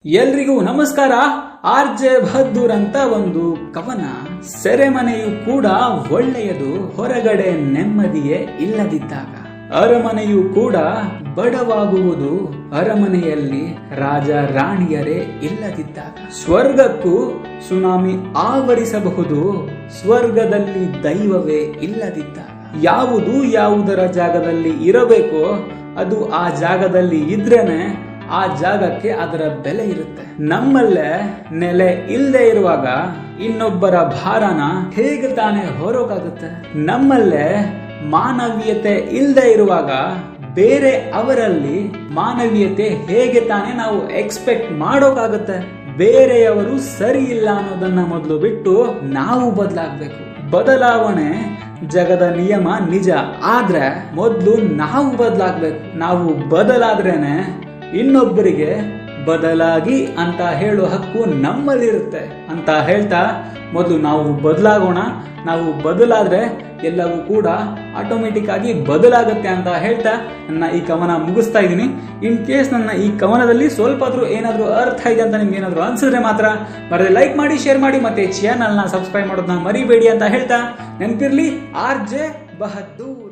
ಎಲ್ರಿಗೂ ನಮಸ್ಕಾರ. ಆರ್.ಜೆ. ಬಹದ್ದೂರ್ ಅಂತ ಒಂದು ಕವನ. ಸೆರೆಮನೆಯು ಕೂಡ ಒಳ್ಳೆಯದು ಹೊರಗಡೆ ನೆಮ್ಮದಿಯೇ ಇಲ್ಲದಿದ್ದಾಗ. ಅರಮನೆಯು ಕೂಡ ಬಡವಾಗುವುದು ಅರಮನೆಯಲ್ಲಿ ರಾಜ ರಾಣಿಯರೇ ಇಲ್ಲದಿದ್ದಾಗ. ಸ್ವರ್ಗಕ್ಕೂ ಸುನಾಮಿ ಆವರಿಸಬಹುದು ಸ್ವರ್ಗದಲ್ಲಿ ದೈವವೇ ಇಲ್ಲದಿದ್ದಾಗ. ಯಾವುದು ಯಾವುದರ ಜಾಗದಲ್ಲಿ ಇರಬೇಕೋ ಅದು ಆ ಜಾಗದಲ್ಲಿ ಇದ್ರೇನೆ ಆ ಜಾಗಕ್ಕೆ ಅದರ ಬೆಲೆ ಇರುತ್ತೆ. ನಮ್ಮಲ್ಲೇ ನೆಲೆ ಇಲ್ಲದೆ ಇರುವಾಗ ಇನ್ನೊಬ್ಬರ ಭಾರನ ಹೇಗೆ ತಾನೇ ಹೊರೋಕಾಗುತ್ತೆ? ನಮ್ಮಲ್ಲೇ ಮಾನವೀಯತೆ ಇಲ್ಲದೆ ಇರುವಾಗ ಬೇರೆ ಅವರಲ್ಲಿ ಮಾನವೀಯತೆ ಹೇಗೆ ತಾನೇ ನಾವು ಎಕ್ಸ್ಪೆಕ್ಟ್ ಮಾಡೋಕಾಗುತ್ತೆ? ಬೇರೆಯವರು ಸರಿ ಇಲ್ಲ ಅನ್ನೋದನ್ನ ಮೊದಲು ಬಿಟ್ಟು ನಾವು ಬದಲಾಗಬೇಕು. ಬದಲಾವಣೆ ಜಗದ ನಿಯಮ ನಿಜ, ಆದ್ರೆ ಮೊದಲು ನಾವು ಬದಲಾಗಬೇಕು. ನಾವು ಬದಲಾದ್ರೇನೆ ಇನ್ನೊಬ್ಬರಿಗೆ ಬದಲಾಗಿ ಅಂತ ಹೇಳೋ ಹಕ್ಕು ನಮ್ಮಲ್ಲಿರುತ್ತೆ ಅಂತ ಹೇಳ್ತಾ ಮೊದಲು ನಾವು ಬದಲಾಗೋಣ. ನಾವು ಬದಲಾದ್ರೆ ಎಲ್ಲವೂ ಕೂಡ ಆಟೋಮೆಟಿಕ್ ಆಗಿ ಬದಲಾಗುತ್ತೆ ಅಂತ ಹೇಳ್ತಾ ನನ್ನ ಈ ಕವನ ಮುಗಿಸ್ತಾ ಇದ್ದೀನಿ. ಇನ್ ಕೇಸ್ ನನ್ನ ಈ ಕವನದಲ್ಲಿ ಸ್ವಲ್ಪ ಏನಾದ್ರೂ ಅರ್ಥ ಇದೆ ಅಂತ ನಿಮ್ಗೆ ಏನಾದ್ರು ಅನ್ಸಿದ್ರೆ ಮಾತ್ರ ಬರದೆ ಲೈಕ್ ಮಾಡಿ, ಶೇರ್ ಮಾಡಿ, ಮತ್ತೆ ಚಾನಲ್ನ ಸಬ್ಸ್ಕ್ರೈಬ್ ಮಾಡೋದನ್ನ ಮರಿಬೇಡಿ ಅಂತ ಹೇಳ್ತಾ ನೆನಪಿರ್ಲಿ, ಆರ್.ಜೆ. ಬಹದ್ದೂರ್.